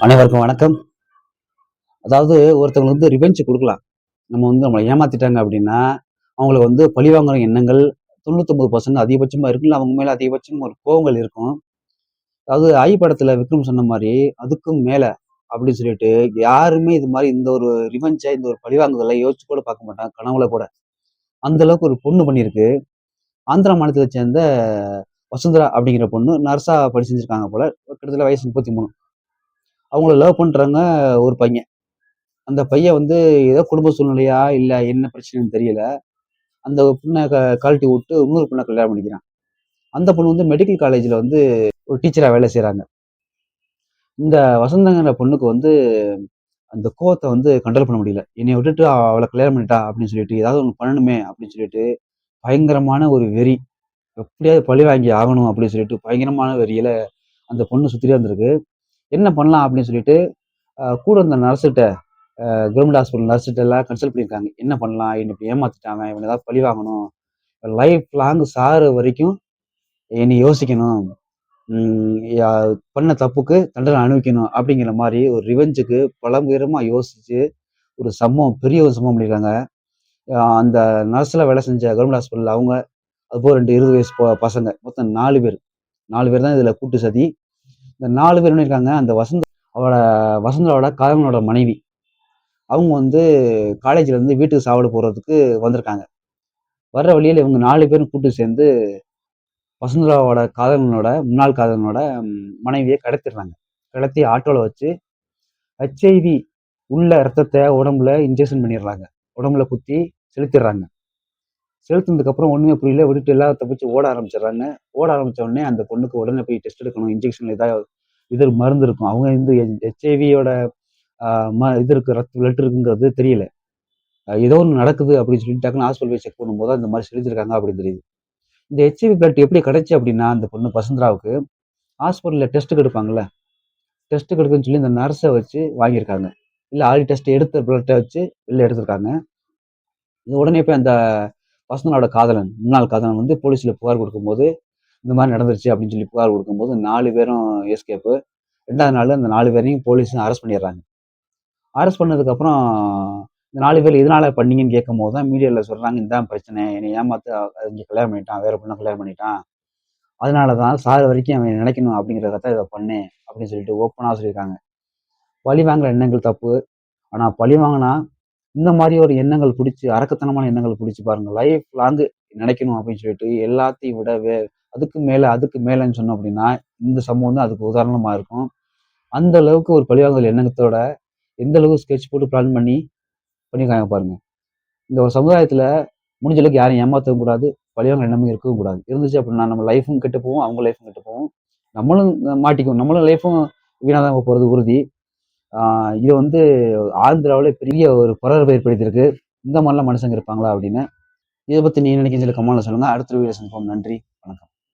அனைவருக்கும் வணக்கம். அதாவது ஒருத்தவங்களுக்கு ரிவெஞ்ச் குடுக்கலாம். நம்மள ஏமாத்திட்டாங்க அப்படின்னா, அவங்கள பழிவாங்குற எண்ணங்கள் 99% அதிகபட்சமா இருக்கு. இல்ல அவங்க மேல அதிகபட்சம் ஒரு கோவங்கள் இருக்கும். அதாவது படத்துல விக்ரம் சொன்ன மாரி, அதுக்கும் மேல அப்படின்னு சொல்லிட்டு யாருமே இது மாரி இந்த ஒரு இந்த ஒரு பழிவாங்குதல யோசிச்சு கூட பார்க்க மாட்டாங்க. கனவுல கூட. அந்த அளவுக்கு ஒரு பொண்ணு பண்ணியிருக்கு. ஆந்திரா மாநிலத்த சேர்ந்த வசுந்தரா அப்படிங்கிற பொண்ணு நர்ஸா பணி செஞ்சிருக்காங்க போல. கிட்டத்தட்ட வயசு 33. அவங்கள லவ் பண்றாங்க ஒரு பையன். அந்த பையன் ஏதோ குடும்ப சூழ்நிலையா, இல்ல என்ன பிரச்சனைன்னு தெரியல. அந்த பொண்ண கழட்டி விட்டு இன்னொரு பொண்ண கல்யாணம் பண்ணிக்கிறான். அந்த பொண்ணு மெடிக்கல் காலேஜ்ல ஒரு டீச்சரா வேலை செய்றாங்க. இந்த வசந்தங்கிற பொண்ணுக்கு அந்த கோவத்த கண்ட்ரோல் பண்ண முடியல. என்னைய விட்டுட்டு அவள கல்யாணம் பண்ணிட்டா அப்படின்னு சொல்லிட்டு, ஏதாவது ஒண்ணு பண்ணணுமே அப்படின்னு சொல்லிட்டு, பயங்கரமான ஒரு வெறி. எப்படியாவது பழி வாங்கி ஆகணும் அப்படின்னு சொல்லிட்டு, பயங்கரமான வெறியில அந்த பொண்ணு சுத்திட்டே இருந்திருக்கு. என்ன பண்ணலாம் அப்படின்னு சொல்லிட்டு, கூட இருந்த நர்ஸ்ட்ட கவர்மெண்ட் ஹாஸ்பிட்டல் நர்ஸ்ட்ட எல்லாம் கன்சல்ட் பண்ணியிருக்காங்க. என்ன பண்ணலாம்? என்ன இப்படி ஏமாத்திட்டான் அவன். இவன ஏதாவது பழி வாங்கணும். லைஃப் லாங் சாகுற வரைக்கும் என்னை யோசிக்கணும். யா பண்ண தப்புக்கு தண்டனை அனுபவிக்கணும் அப்படிங்கிற மாரி ஒரு ரிவெஞ்சுக்கு பலவிதமா யோசிச்சு, ஒரு சம்பவம் பெரிய ஒரு சம்பவம் பண்ணியிருக்காங்க. அந்த நர்ஸ்ல வேலை செஞ்ச கவர்மெண்ட் ஹாஸ்பிட்டல்ல அவங்க, அதுபோக 2 20 வயசு பசங்க. மொத்தம் 4 பேர். 4 பேர் தான் இதுல கூட்டு சதி. இந்த 4 பேர் என்ன பண்ணியிருக்காங்க, அந்த அவளோட வசந்தாவோட கணவனோட மனைவி. அவங்க காலேஜ்ல இருந்து வீட்டுக்கு சாப்பிட போறதுக்கு வந்திருக்காங்க. வர்ற வழியில இவங்க 4 பேரும் கூட்டு சேர்ந்து வசுந்தராவோட முன்னாள் காதலனோட மனைவிய கடத்திடுறாங்க. கடத்தி ஆட்டோல வச்சு HIV உள்ள ரத்தத்த உடம்புல இன்ஜெக்ஷன் பண்ணிடுறாங்க. உடம்புல குத்தி செலுத்திடுறாங்க. செலுத்துனதுக்கு அப்புறம் ஒண்ணுமே புரியல. விட்டுட்டு எல்லாரும் தப்பிச்சு ஓட ஆரம்பிச்சிடுறாங்க. ஓட ஆரம்பிச்ச உடனே அந்த பொண்ணுக்கு உடனே போய் டெஸ்ட் எடுக்கணும். இன்ஜெக்ஷன் ஏதாவது மருந்து இருக்கும். அவங்க HIVயோட அ இது இருக்கு பிளட் இருக்குங்கிறது தெரியல. ஏதோ ஒண்ணு நடக்குது அப்படின்னு சொல்லிட்டு டக்குனு ஹாஸ்பிட்டல் போய் செக் பண்ணும்போது அந்த மாதிரி செலுத்திருக்காங்க அப்படின்னு தெரியுது. இந்த HIV பிளட் எப்படி கிடைச்சு அப்படின்னா, அந்த பொண்ணு வசுந்தராவுக்கு ஹாஸ்பிட்டல்ல டெஸ்ட்டுக்கு எடுப்பாங்கல்ல. டெஸ்ட்டுக்கு எடுக்குன்னு சொல்லி இந்த நர்ஸ வச்சு வாங்கியிருக்காங்க. இல்ல ஆல்ரெடி டெஸ்ட் எடுத்த பிளட்ட வச்சு வெளில எடுத்திருக்காங்க. இது உடனே போய் அந்த வசந்தனாவோட முன்னாள் காதலன் போலீஸ்ல புகார் குடுக்கும்போது, இந்த மாரி நடந்துருச்சு அப்படின்னு சொல்லி புகார் குடுக்கும்போது 4 பேரும் எஸ்கேப்பு. 2வது நாள் அந்த 4 பேரையும் போலீஸ் அரெஸ்ட் பண்ணிடுறாங்க. அரெஸ்ட் பண்ணதுக்கப்புறம் இந்த 4 பேர் எதனால பண்ணீங்கன்னு கேட்கும்போது தான் மீடியால சொல்றாங்க, "இதான் பிரச்சனை. என்னைய ஏமாத்த இங்க கல்யாணம் பண்ணிட்டான். வேற பொண்ண கல்யாணம் பண்ணிட்டான். அதனால தான் சாகுற வரைக்கும் அவன் நினைக்கணும் அப்படிங்கிறதுக்காக தான் இத பண்ணேன்." அப்படின்னு சொல்லிட்டு ஓப்பனா சொல்லியிருக்காங்க. பழி வாங்குற எண்ணங்கள் தப்பு. ஆனா பழி வாங்குனா, இந்த மாரி ஒரு எண்ணங்கள் புடிச்சு, அரக்கத்தனமான எண்ணங்கள் புடிச்சு பாருங்க. லைஃப் லாங் நினைக்கணும் அப்படின்னு சொல்லிட்டு எல்லாத்தையும் விட அதுக்கு மேலன்னு சொன்னோம் அப்படின்னா, இந்த சம்பவம் தான் அதுக்கு உதாரணமா இருக்கும். அந்த அளவுக்கு ஒரு பழிவாங்கல் எண்ணத்தோட எந்த அளவுக்கு ஸ்கெட்ச் போட்டு பிளான் பண்ணி பண்ணியிருக்காங்க பாருங்க. இந்த ஒரு சமுதாயத்துல முடிஞ்ச அளவுக்கு யாரையும் ஏமாத்தவும் கூடாது. பழிவாங்குற எண்ணமும் இருக்கவும் கூடாது. இருந்துச்சு அப்படின்னா நம்ம லைஃப்பும் கெட்டு போகும். அவங்க லைஃப்பும் கெட்டு போகும். நம்மளும் மாட்டிக்குவோம். நம்மளும் லைஃப்பும் வீணா தான் போறது உறுதி. இது ஆந்திராவுல பெரிய ஒரு பரபரப்பை ஏற்படுத்தியிருக்கு. இந்த மாரிலாம் மனுஷங்க இருப்பாங்களா அப்படின்னு. இத பத்தி நீங்க நினைக்கிறீங்கன்னு கமெண்ட்ல சொல்லுங்க. அடுத்த வீடியோல சந்திப்போம். நன்றி. வணக்கம்.